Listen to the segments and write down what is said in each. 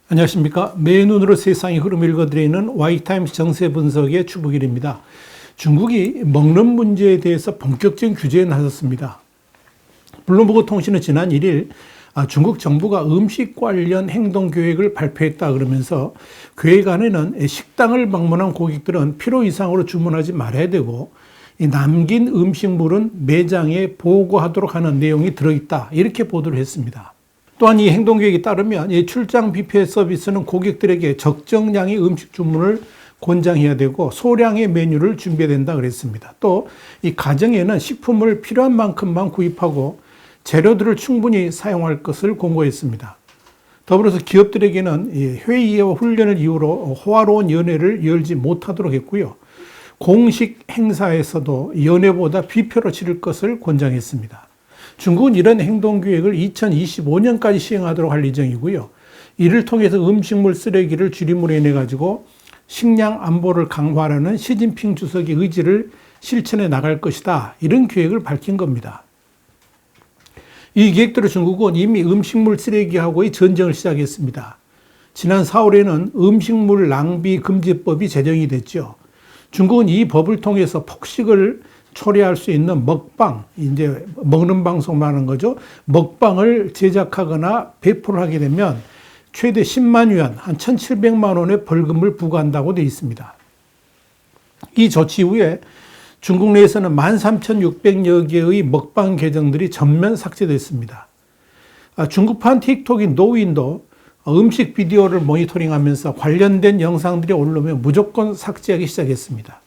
안녕하십니까. 매 눈으로 세상의 흐름을 읽어드리는 와이타임스 정세 분석의 추부길입니다. 중국이 먹는 문제에 대해서 본격적인 규제에 나섰습니다. 블룸버그 통신은 지난 1일 중국 정부가 음식 관련 행동 계획을 발표했다 그러면서 계획 안에는 식당을 방문한 고객들은 필요 이상으로 주문하지 말아야 되고 남긴 음식물은 매장에 보고하도록 하는 내용이 들어있다, 이렇게 보도를 했습니다. 또한 이 행동계획에 따르면 이 출장 뷔페 서비스는 고객들에게 적정량의 음식 주문을 권장해야 되고 소량의 메뉴를 준비해야 된다 그랬습니다. 또 이 가정에는 식품을 필요한 만큼만 구입하고 재료들을 충분히 사용할 것을 권고했습니다. 더불어서 기업들에게는 회의와 훈련을 이유로 호화로운 연회를 열지 못하도록 했고요. 공식 행사에서도 연회보다 뷔페로 치를 것을 권장했습니다. 중국은 이런 행동계획을 2025년까지 시행하도록 할 예정이고요. 이를 통해서 음식물 쓰레기를 줄임으로 인해 가지고 식량 안보를 강화하라는 시진핑 주석의 의지를 실천해 나갈 것이다, 이런 계획을 밝힌 겁니다. 이 계획대로 중국은 이미 음식물 쓰레기하고의 전쟁을 시작했습니다. 지난 4월에는 음식물 낭비 금지법이 제정이 됐죠. 중국은 이 법을 통해서 폭식을 초래할 수 있는 먹방, 이제 먹는 방송 말하는 거죠. 먹방을 제작하거나 배포를 하게 되면 최대 10만 위안, 한 1,700만 원의 벌금을 부과한다고 되어 있습니다. 이 조치 이후에 중국 내에서는 13,600여 개의 먹방 계정들이 전면 삭제됐습니다. 중국판 틱톡인 노인도 음식 비디오를 모니터링하면서 관련된 영상들이 올라오면 무조건 삭제하기 시작했습니다.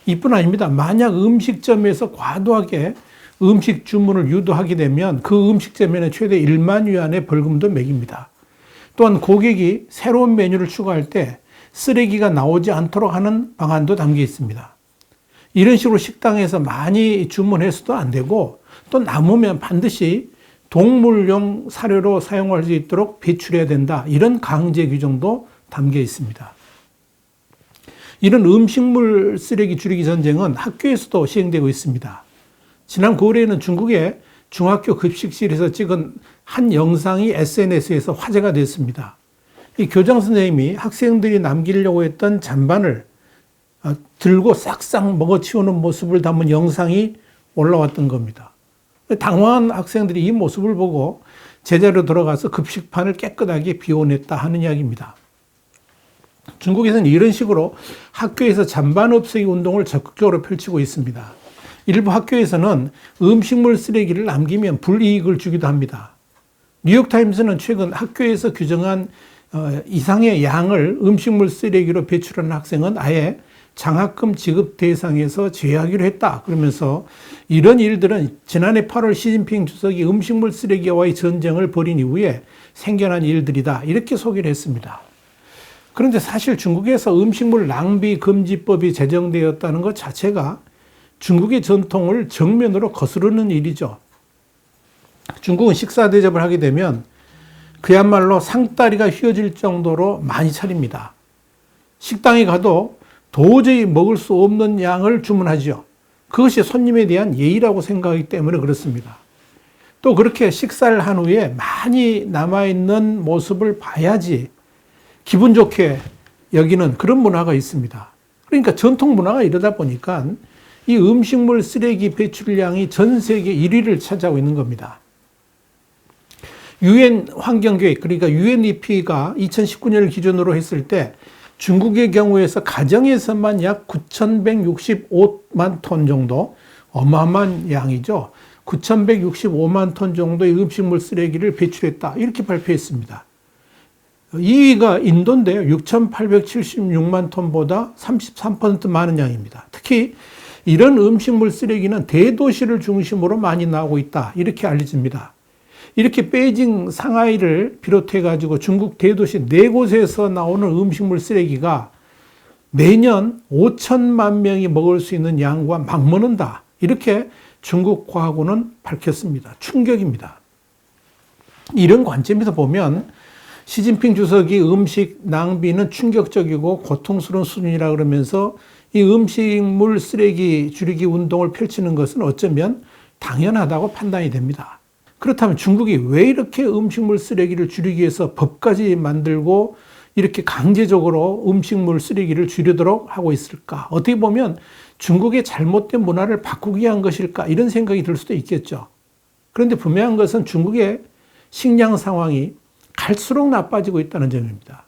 이뿐 아닙니다. 만약 음식점에서 과도하게 음식 주문을 유도하게 되면 그 음식점에는 최대 1만 위안의 벌금도 매깁니다. 또한 고객이 새로운 메뉴를 추가할 때 쓰레기가 나오지 않도록 하는 방안도 담겨 있습니다. 이런 식으로 식당에서 많이 주문해서도 안 되고 또 남으면 반드시 동물용 사료로 사용할 수 있도록 배출해야 된다, 이런 강제 규정도 담겨 있습니다. 이런 음식물 쓰레기 줄이기 전쟁은 학교에서도 시행되고 있습니다. 지난 9월에는 중국의 중학교 급식실에서 찍은 한 영상이 SNS에서 화제가 됐습니다. 이 교장 선생님이 학생들이 남기려고 했던 잔반을 들고 싹싹 먹어치우는 모습을 담은 영상이 올라왔던 겁니다. 당황한 학생들이 이 모습을 보고 제자리로 들어가서 급식판을 깨끗하게 비워냈다 하는 이야기입니다. 중국에서는 이런 식으로 학교에서 잔반 없애기 운동을 적극적으로 펼치고 있습니다. 일부 학교에서는 음식물 쓰레기를 남기면 불이익을 주기도 합니다. 뉴욕타임스는 최근 학교에서 규정한 이상의 양을 음식물 쓰레기로 배출하는 학생은 아예 장학금 지급 대상에서 제외하기로 했다, 그러면서 이런 일들은 지난해 8월 시진핑 주석이 음식물 쓰레기와의 전쟁을 벌인 이후에 생겨난 일들이다, 이렇게 소개를 했습니다. 그런데 사실 중국에서 음식물 낭비 금지법이 제정되었다는 것 자체가 중국의 전통을 정면으로 거스르는 일이죠. 중국은 식사 대접을 하게 되면 그야말로 상다리가 휘어질 정도로 많이 차립니다. 식당에 가도 도저히 먹을 수 없는 양을 주문하죠. 그것이 손님에 대한 예의라고 생각하기 때문에 그렇습니다. 또 그렇게 식사를 한 후에 많이 남아있는 모습을 봐야지 기분 좋게 여기는 그런 문화가 있습니다. 그러니까 전통 문화가 이러다 보니까 이 음식물 쓰레기 배출량이 전 세계 1위를 차지하고 있는 겁니다. UN 환경계획, 그러니까 UNEP가 2019년을 기준으로 했을 때 중국의 경우에서 가정에서만 약 9,165만 톤 정도, 어마어마한 양이죠. 9,165만 톤 정도의 음식물 쓰레기를 배출했다, 이렇게 발표했습니다. 2위가 인도인데요. 6,876만 톤보다 33% 많은 양입니다. 특히 이런 음식물 쓰레기는 대도시를 중심으로 많이 나오고 있다, 이렇게 알려집니다. 이렇게 베이징, 상하이를 비롯해 가지고 중국 대도시 4곳에서 나오는 음식물 쓰레기가 매년 5천만 명이 먹을 수 있는 양과 맞먹는다, 이렇게 중국 과학원은 밝혔습니다. 충격입니다. 이런 관점에서 보면 시진핑 주석이 음식 낭비는 충격적이고 고통스러운 수준이라 그러면서 이 음식물 쓰레기 줄이기 운동을 펼치는 것은 어쩌면 당연하다고 판단이 됩니다. 그렇다면 중국이 왜 이렇게 음식물 쓰레기를 줄이기 위해서 법까지 만들고 이렇게 강제적으로 음식물 쓰레기를 줄이도록 하고 있을까? 어떻게 보면 중국의 잘못된 문화를 바꾸기 위한 것일까? 이런 생각이 들 수도 있겠죠. 그런데 분명한 것은 중국의 식량 상황이 갈수록 나빠지고 있다는 점입니다.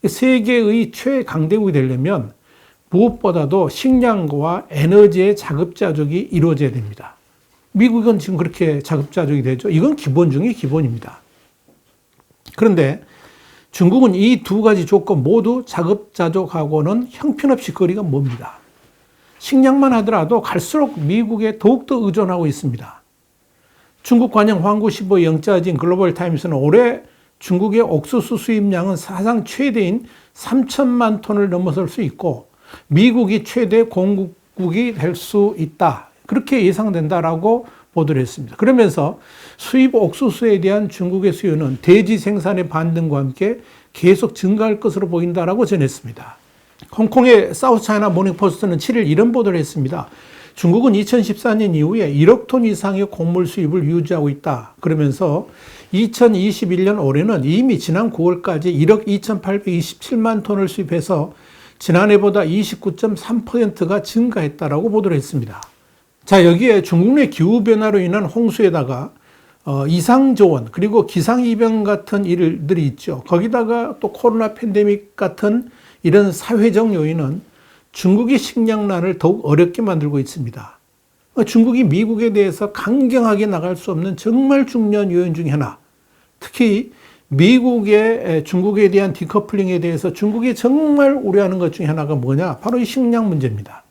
세계의 최강대국이 되려면 무엇보다도 식량과 에너지의 자급자족이 이루어져야 됩니다. 미국은 지금 그렇게 자급자족이 되죠. 이건 기본 중에 기본입니다. 그런데 중국은 이 두 가지 조건 모두 자급자족하고는 형편없이 거리가 멉니다. 식량만 하더라도 갈수록 미국에 더욱더 의존하고 있습니다. 중국 관영 황구시보 영자진 글로벌 타임스는 올해 중국의 옥수수 수입량은 사상 최대인 3천만 톤을 넘어설 수 있고 미국이 최대 공급국이 될 수 있다. 그렇게 예상된다라고 보도를 했습니다. 그러면서 수입 옥수수에 대한 중국의 수요는 대지 생산의 반등과 함께 계속 증가할 것으로 보인다라고 전했습니다. 홍콩의 사우스차이나 모닝포스트는 7일 이런 보도를 했습니다. 중국은 2014년 이후에 1억 톤 이상의 곡물 수입을 유지하고 있다. 그러면서 2021년 올해는 이미 지난 9월까지 1억 2,827만 톤을 수입해서 지난해보다 29.3%가 증가했다라고 보도를 했습니다. 자, 여기에 중국 내 기후변화로 인한 홍수에다가 이상저온 그리고 기상이변 같은 일들이 있죠. 거기다가 또 코로나 팬데믹 같은 이런 사회적 요인은 중국의 식량난을 더욱 어렵게 만들고 있습니다. 중국이 미국에 대해서 강경하게 나갈 수 없는 정말 중요한 요인 중에 하나, 특히 미국의 중국에 대한 디커플링에 대해서 중국이 정말 우려하는 것 중에 하나가 뭐냐? 바로 이 식량 문제입니다.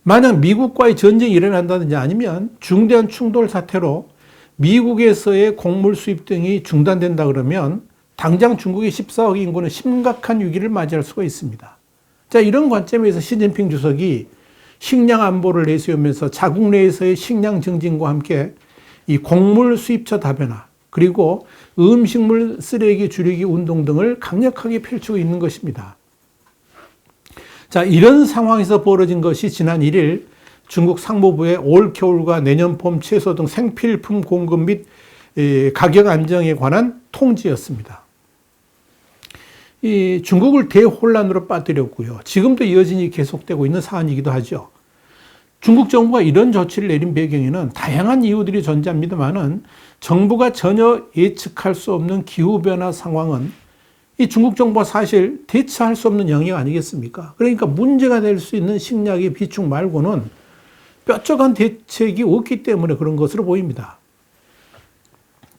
만약 미국과의 전쟁이 일어난다든지 아니면 중대한 충돌 사태로 미국에서의 곡물 수입 등이 중단된다 그러면 당장 중국의 14억 인구는 심각한 위기를 맞이할 수가 있습니다. 자, 이런 관점에서 시진핑 주석이 식량 안보를 내세우면서 자국 내에서의 식량 증진과 함께 이 곡물 수입처 다변화 그리고 음식물 쓰레기 줄이기 운동 등을 강력하게 펼치고 있는 것입니다. 자, 이런 상황에서 벌어진 것이 지난 1일 중국 상무부의 올 겨울과 내년 봄 채소 등 생필품 공급 및 가격 안정에 관한 통지였습니다. 이 중국을 대혼란으로 빠뜨렸고요. 지금도 여전히 계속되고 있는 사안이기도 하죠. 중국 정부가 이런 조치를 내린 배경에는 다양한 이유들이 존재합니다만은 정부가 전혀 예측할 수 없는 기후변화 상황은 이 중국 정부가 사실 대처할 수 없는 영역 아니겠습니까? 그러니까 문제가 될 수 있는 식량의 비축 말고는 뾰족한 대책이 없기 때문에 그런 것으로 보입니다.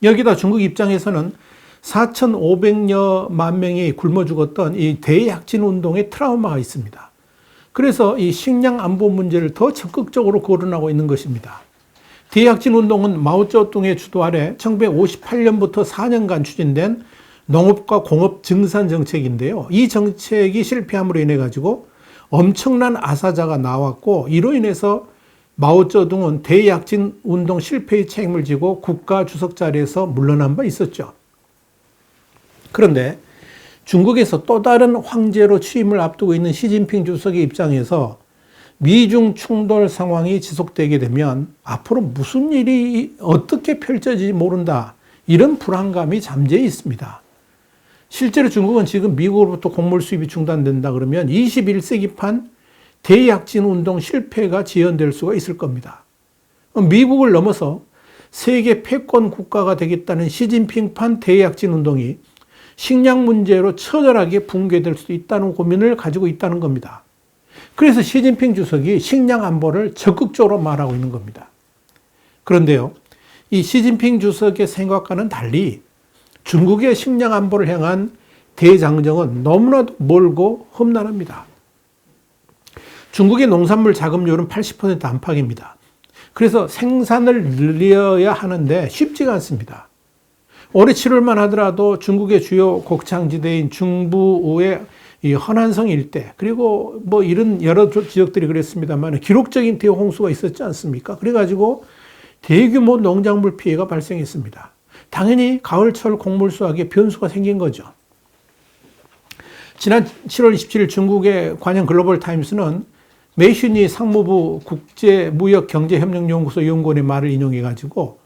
여기다 중국 입장에서는 4,500여만 명이 굶어 죽었던 이 대약진 운동의 트라우마가 있습니다. 그래서 이 식량 안보 문제를 더 적극적으로 거론하고 있는 것입니다. 대약진 운동은 마오쩌둥의 주도 아래 1958년부터 4년간 추진된 농업과 공업 증산 정책인데요. 이 정책이 실패함으로 인해 가지고 엄청난 아사자가 나왔고 이로 인해서 마오쩌둥은 대약진 운동 실패의 책임을 지고 국가 주석 자리에서 물러난 바 있었죠. 그런데 중국에서 또 다른 황제로 취임을 앞두고 있는 시진핑 주석의 입장에서 미중 충돌 상황이 지속되게 되면 앞으로 무슨 일이 어떻게 펼쳐질지 모른다. 이런 불안감이 잠재해 있습니다. 실제로 중국은 지금 미국으로부터 곡물 수입이 중단된다 그러면 21세기판 대약진 운동 실패가 지연될 수가 있을 겁니다. 미국을 넘어서 세계 패권 국가가 되겠다는 시진핑판 대약진 운동이 식량 문제로 처절하게 붕괴될 수도 있다는 고민을 가지고 있다는 겁니다. 그래서 시진핑 주석이 식량 안보를 적극적으로 말하고 있는 겁니다. 그런데요, 이 시진핑 주석의 생각과는 달리 중국의 식량 안보를 향한 대장정은 너무나도 멀고 험난합니다. 중국의 농산물 자급률은 80% 안팎입니다. 그래서 생산을 늘려야 하는데 쉽지가 않습니다. 올해 7월만 하더라도 중국의 주요 곡창지대인 중부의 이 허난성 일대 그리고 뭐 이런 여러 지역들이 그랬습니다만 기록적인 대홍수가 있었지 않습니까? 그래가지고 대규모 농작물 피해가 발생했습니다. 당연히 가을철 곡물 수확에 변수가 생긴 거죠. 지난 7월 27일 중국의 관영 글로벌 타임스는 메이슈니 상무부 국제무역경제협력연구소 연구원의 말을 인용해가지고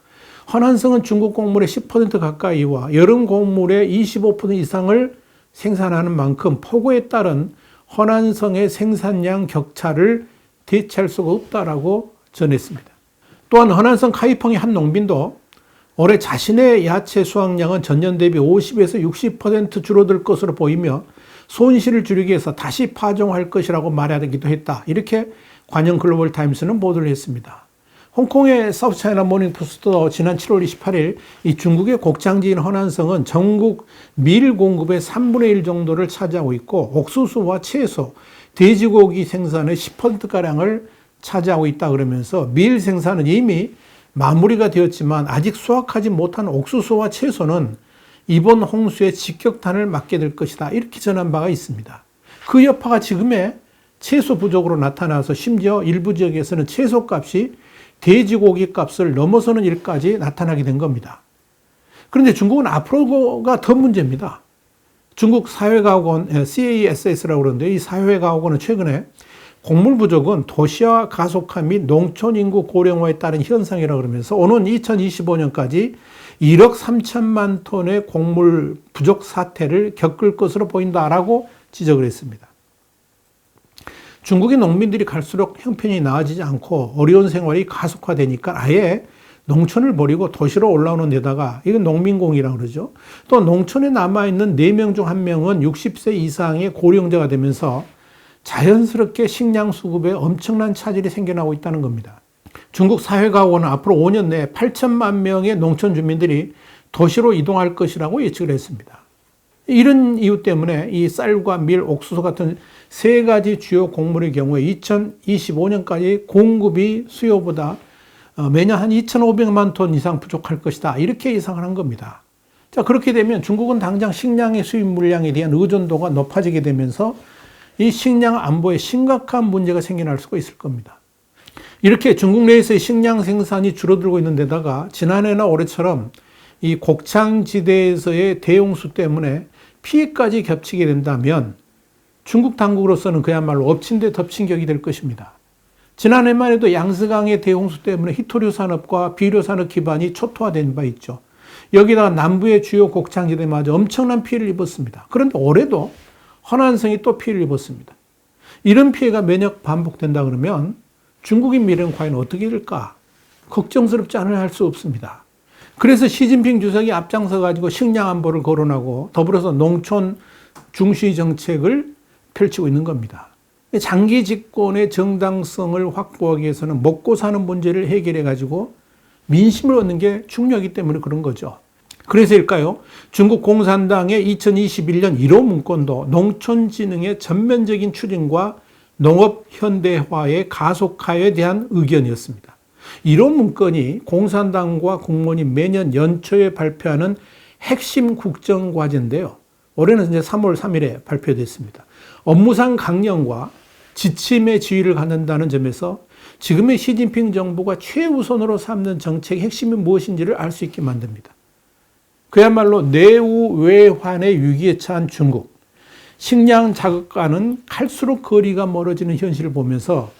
허난성은 중국 곡물의 10% 가까이와 여름 곡물의 25% 이상을 생산하는 만큼 폭우에 따른 허난성의 생산량 격차를 대체할 수가 없다라고 전했습니다. 또한 허난성 카이펑의 한 농민도 올해 자신의 야채 수확량은 전년 대비 50에서 60% 줄어들 것으로 보이며 손실을 줄이기 위해서 다시 파종할 것이라고 말하기도 했다. 이렇게 관영 글로벌 타임스는 보도를 했습니다. 홍콩의 사우스차이나 모닝포스트도 지난 7월 28일 이 중국의 곡창지인 허난성은 전국 밀 공급의 3분의 1 정도를 차지하고 있고 옥수수와 채소, 돼지고기 생산의 10%가량을 차지하고 있다 그러면서 밀 생산은 이미 마무리가 되었지만 아직 수확하지 못한 옥수수와 채소는 이번 홍수에 직격탄을 맞게 될 것이다. 이렇게 전한 바가 있습니다. 그 여파가 지금의 채소 부족으로 나타나서 심지어 일부 지역에서는 채소값이 돼지고기 값을 넘어서는 일까지 나타나게 된 겁니다. 그런데 중국은 앞으로가 더 문제입니다. 중국 사회과학원 CASS라고 그러는데 이 사회과학원은 최근에 곡물 부족은 도시화 가속화 및 농촌 인구 고령화에 따른 현상이라고 그러면서 오는 2025년까지 1억 3천만 톤의 곡물 부족 사태를 겪을 것으로 보인다라고 지적을 했습니다. 중국의 농민들이 갈수록 형편이 나아지지 않고 어려운 생활이 가속화되니까 아예 농촌을 버리고 도시로 올라오는 데다가 이건 농민공이라고 그러죠. 또 농촌에 남아있는 4명 중 1명은 60세 이상의 고령자가 되면서 자연스럽게 식량 수급에 엄청난 차질이 생겨나고 있다는 겁니다. 중국 사회과학원은 앞으로 5년 내에 8천만 명의 농촌 주민들이 도시로 이동할 것이라고 예측을 했습니다. 이런 이유 때문에 이 쌀과 밀, 옥수수 같은 세 가지 주요 곡물의 경우에 2025년까지 공급이 수요보다 매년 한 2,500만 톤 이상 부족할 것이다. 이렇게 예상을 한 겁니다. 자, 그렇게 되면 중국은 당장 식량의 수입 물량에 대한 의존도가 높아지게 되면서 이 식량 안보에 심각한 문제가 생겨날 수가 있을 겁니다. 이렇게 중국 내에서의 식량 생산이 줄어들고 있는 데다가 지난해나 올해처럼 이 곡창지대에서의 대홍수 때문에 피해까지 겹치게 된다면 중국 당국으로서는 그야말로 엎친 데 덮친 격이 될 것입니다. 지난해만 해도 양스강의 대홍수 때문에 희토류 산업과 비료 산업 기반이 초토화된 바 있죠. 여기다가 남부의 주요 곡창지대마저 엄청난 피해를 입었습니다. 그런데 올해도 허난성이 또 피해를 입었습니다. 이런 피해가 매년 반복된다 그러면 중국의 미래는 과연 어떻게 될까? 걱정스럽지 않을 할 수 없습니다. 그래서 시진핑 주석이 앞장서 가지고 식량 안보를 거론하고 더불어서 농촌 중시 정책을 펼치고 있는 겁니다. 장기 집권의 정당성을 확보하기 위해서는 먹고 사는 문제를 해결해 가지고 민심을 얻는 게 중요하기 때문에 그런 거죠. 그래서일까요? 중국 공산당의 2021년 1호 문건도 농촌진흥의 전면적인 추진과 농업 현대화의 가속화에 대한 의견이었습니다. 1호 문건이 공산당과 공무원이 매년 연초에 발표하는 핵심 국정과제인데요. 올해는 이제 3월 3일에 발표됐습니다. 업무상 강령과 지침의 지위를 갖는다는 점에서 지금의 시진핑 정부가 최우선으로 삼는 정책의 핵심이 무엇인지를 알 수 있게 만듭니다. 그야말로 내우 외환의 위기에 처한 중국, 식량 자극과는 갈수록 거리가 멀어지는 현실을 보면서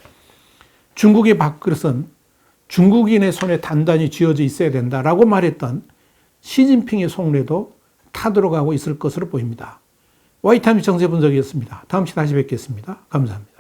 중국의 밥그릇은 중국인의 손에 단단히 쥐어져 있어야 된다라고 말했던 시진핑의 속내도 타들어가고 있을 것으로 보입니다. 와이타임스 정세 분석이었습니다. 다음 시간에 다시 뵙겠습니다. 감사합니다.